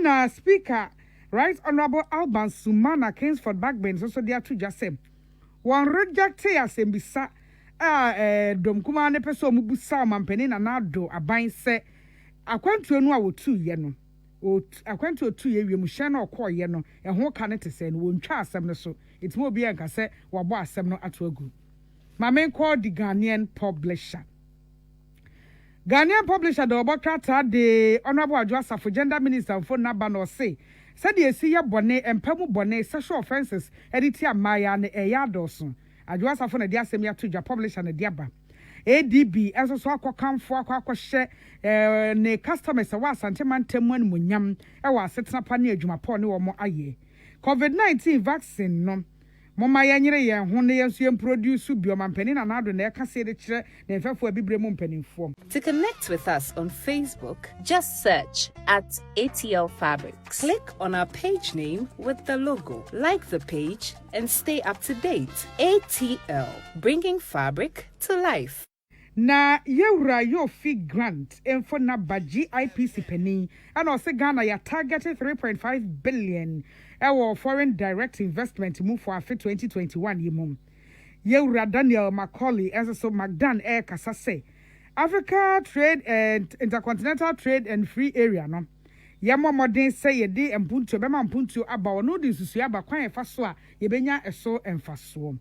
Ena Speaker Right Honorable Alban Sumana Kingsford Backbench so they are to just say one reject asembisa dom kuma ne peso mu busa mampeni na nado aban se akwantu enu a wotu ye no akwantu otu ye wiem hye na okoye no ho ka ne tese no wontwa asem no so etimo obi enka se wabo asem no ato agu mamen called the Ghanaian publisher the Obokrata de Honorable Adwoa Safo Gender Minister for Naba no say said ye see ya bone empemu bone sexual offences editi amaya ne eya doso Adwoa Safo na dia asem ya to publisher na dia ba ADB eso so akokamfo akwahye ne customers wa asante mantemu animonyam e wa asetena pa ne adwumapo ne wo mo aye COVID-19 vaccine no Mama yanyere yen ho ne yensu yen produce biomampani na nado na ekase de kire na enfefo abibre mu mpanimfo. To connect with us on Facebook, just search at ATL Fabrics. Click on our page name with the logo. Like the page and stay up to date. ATL, bringing fabric to life. Na yewra yo fee grant enfo na ba GIPC penny and also Ghana ya targeted 3.5 billion ewo foreign direct investment move for afi 2021 yemum yewra Daniel Macaulay so Magdan kasa say Africa Trade and Intercontinental Trade and Free Area no yemo modern say ye de mpuntu be ma mpuntu aba no de susu aba kwan fa so a ye benya eso emfaso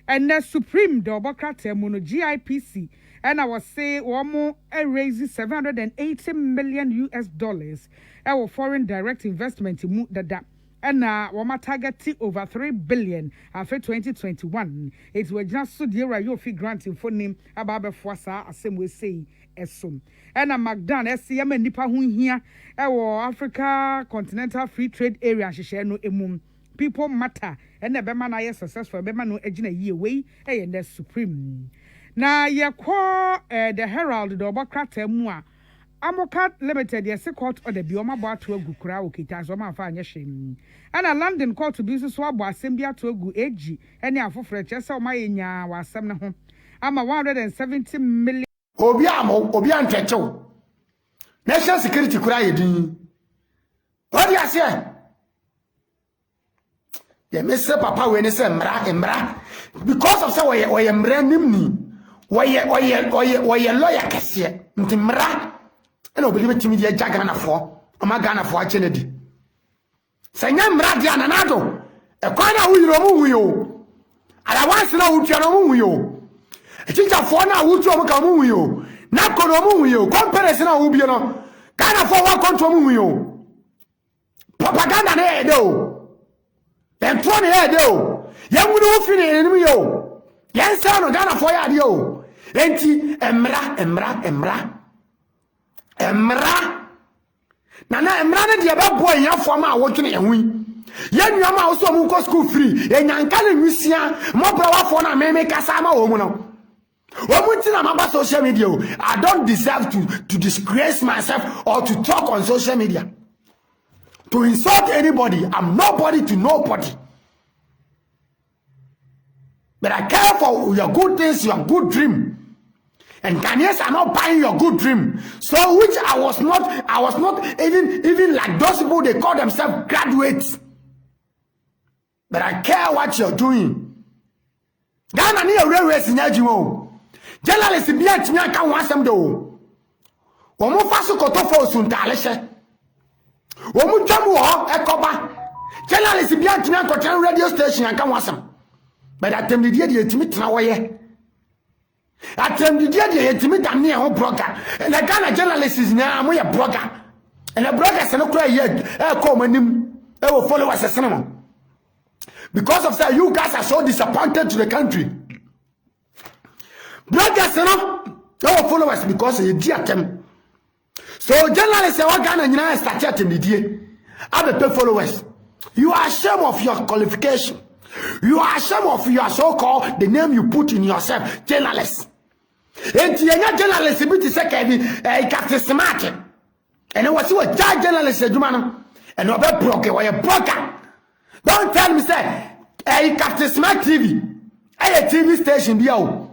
and the Supreme the Obokrata mu no GIPC and I was say womo raise 780 million US dollars our foreign direct investment mu dada and woma target over 3 billion after 2021 it was just so dear you fi grant for name about foasa asem we say esum and Magdan SCM nipa hu hia our Africa Continental Free Trade Area hye no emum people matter and the bema na successful bema no agina ye we and the Supreme na ye call the Herald the Obokrata mu a Amokat Limited ye court or the bioma bo to agu kura okita so ma fa anye hwem ana London court bi so abo asem bia to agu ag ene afofre chese o ma yenya wa asem ne ho ama 170 million obi antwechew national security kura ye din odi ase ye mese papa we ne se mra because of say we mra nimni we lawyer kese nti mra ena obili betimi dia Ghana fo ama Ghana fo a Kennedy sanya mra dia nanado e kwana wuyiro mu wuyo ala wansi na wutua no mu wuyo e chicha fo na wutua mu ka mu wuyo na kono mu wuyo conference na wo bie no Ghana fo wa control mu wuyo propaganda na e de o entro na e de o yewuru wo fini enimu yo yensa no Ghana fo ya de o enti emra nana emra ne de ba boy yafo ma wo twene ehun yenua ma wo so mu ko school free enyanka ne nwisia mo bra wafo na meme kasa ma wo mu no wo mu tina ma ba social media o I don't deserve to disgrace myself or to talk on social media to insult anybody. I'm nobody to nobody, but I care for your good things, your good dream. And Ghanaians are not buying your good dream. So which I was not even like those people they call themselves graduates. But I care what you're doing. Ghana ni railway sinyajiwo. Journalists bi antimi aka ho asem do. Wo mo faso kotofo suntalehye. Wo mo twamu ho ekoba. Journalists bi antimi akotran radio station aka ho asem. But atemdidie de etimi tena woye. Atemdidie de etimi dane ho blogger. Na Ghana journalists na mo ye blogger. And the bloggers no kura ye come anim e wo followers senemo. Because of that, you guys are so disappointed to the country. Bloggers, no followers because you dear them. So journalists are Ghana and start in the day. I pay followers. You are ashamed of your qualification. You are ashamed of your so-called the name you put in yourself, journalists. And you are journalists a bit second, Captain Smart. And it was you a journalist, and no broker or a broker. Don't tell me, say, hey, Captain Smart TV, hey, a TV station, bio.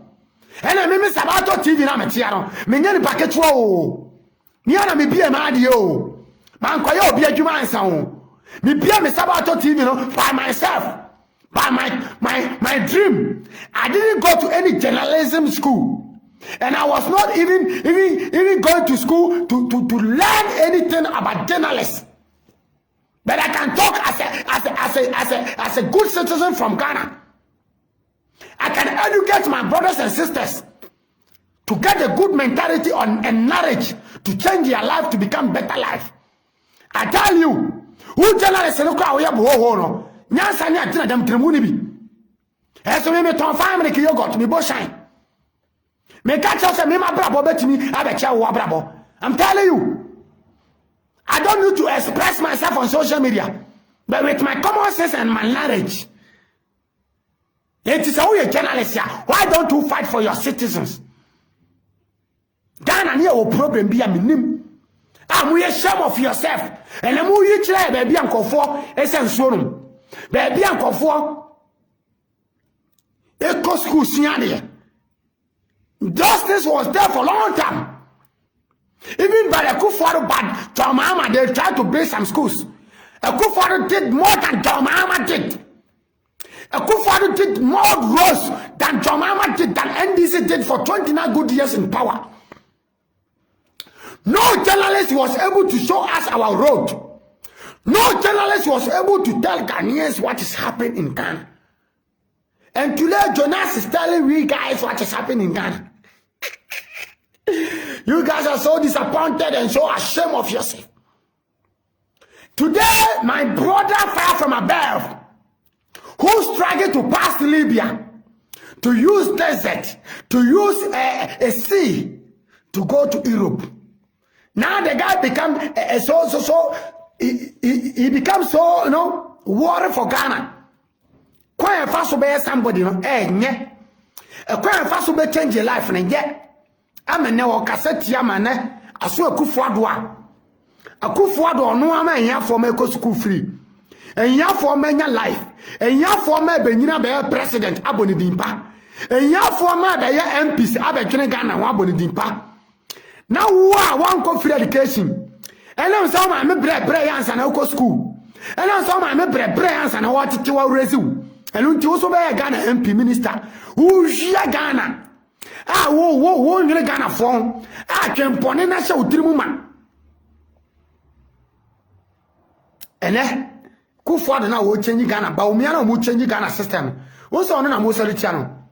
And I mean, Sabato TV, I'm a tiano. Many package, whoa. Niana me be a madio. Man ko yo bi adwuma ansa wo. Me bia me Sabato TV no by myself. By my dream. I didn't go to any journalism school. And I was not even going to school to learn anything about journalists. But I can talk as a good citizen from Ghana. I can educate my brothers and sisters to get a good mentality and knowledge to change their life to become better life. I tell you, who journalists no kwa we bo no. Nyansa ni atina dem tremuni bi. Eso me ton family ki yogurt me bo shine. Me catch us me ma brabo betimi abeche wo brabo. I'm telling you. I don't need to express myself on social media. But with my common sense and my knowledge. It is how you journalist here. Why don't you fight for your citizens? Ghana near a problem be a minim. I'm we ashamed of yourself. And I'm you try baby uncle for essence room. Baby uncle for Eco School Siania. Justice was there for a long time. Even by the Kufuor bad John Mahama, they tried to build some schools. A Kufuor did more than John Mahama did. A Kufuor did more roads than John Mahama did, than NDC did for 29 good years in power. No journalist was able to show us our road. No journalist was able to tell Ghanaians what is happening in Ghana. And today Jonas is telling we guys what is happening in Ghana. You guys are so disappointed and so ashamed of yourself. Today, my brother fell from above, who struggled to pass Libya, to use desert, to use a sea, to go to Europe. Now the guy become he becomes so, you know, worried for Ghana. Quite fast to somebody, you know, quite fast to change your life, and yet. Amene wo kaseti amane aso Akufo-Addo Akufo-Addo no ama enyafo ma ko school free enyafo ma nya life enyafo ma benyina be president aboni dimpa enyafo ma be ya MPs abetwene Ghana wa aboni dimpa na wo a wan ko free education ene so ma me bre yansa na ko school ene so ma me bre yansa na wo tete wa reziu enu nti wo so be Ghana MP minister wo hia Ghana. Wo nyere Ghana phone. Twempone na hye otirimu ma. Ene Kufuor na wo change Ghana ba omia na mo change Ghana system. Wo so no na mo soritia no.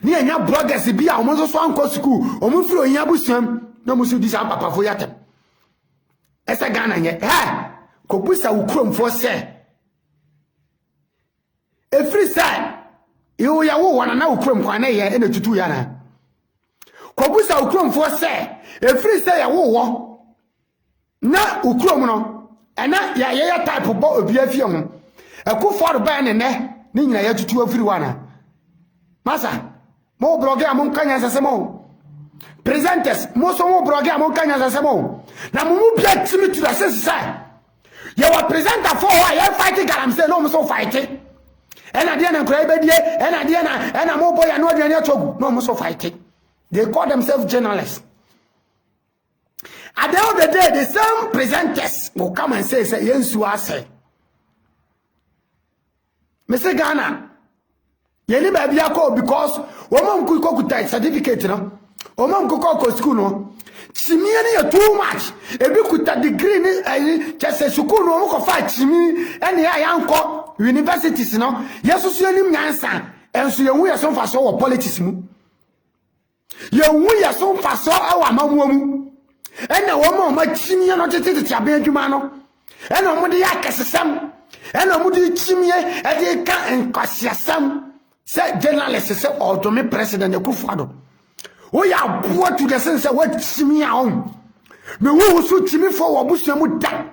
Ni anya bloggers bi a mo so anko school, omo firi onya busuam na mo so di sa papa fo yatem. Ese Ghana nye. Ko busa wo kromfo se. Every side you ya wo wana na wo krom kwa na ye ene tutu ya na. Kobusa ukromfo se efiri se ya wo na ukrom no ena ya type bo obi afie ho Akufo-Addo ba ne ni nyina ya tutu afiri wana masa mo blogger amon kanya sasemo presenters mo so mo blogger amon kanya sasemo na mo bia timi to asese ya wa presenter for wa ya fight galamse no mo so fight ena dia na kura ibedie ena dia na ena mo boy anu aduane atogu no mo so fight. They call themselves journalists. At the end of the day, the same presenters will come and say, Yensu Ase. Mr. Ghana, Yeni baby ako because woman could go to certificate, no? Woman could go to school, no? Chimiani too much. If you could a degree, just a school, no, go fight Chimi, and the uncle universities, no? Yes, you need Yansan, and so you are some for so politics. Ye wu ya so faso awa mamuamu ena wo ma ma chimie no tete tia be adwuma no ena mo de yakesesam ena mo de chimie e de ka enkwasiasam se journalist se odome president Akufo-Addo wo ya bo to the sense what chimie on me wo so chimie fo wo busuamu da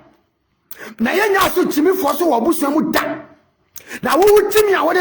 na ye nya so chimie fo so wo busuamu da na wo chimie a wo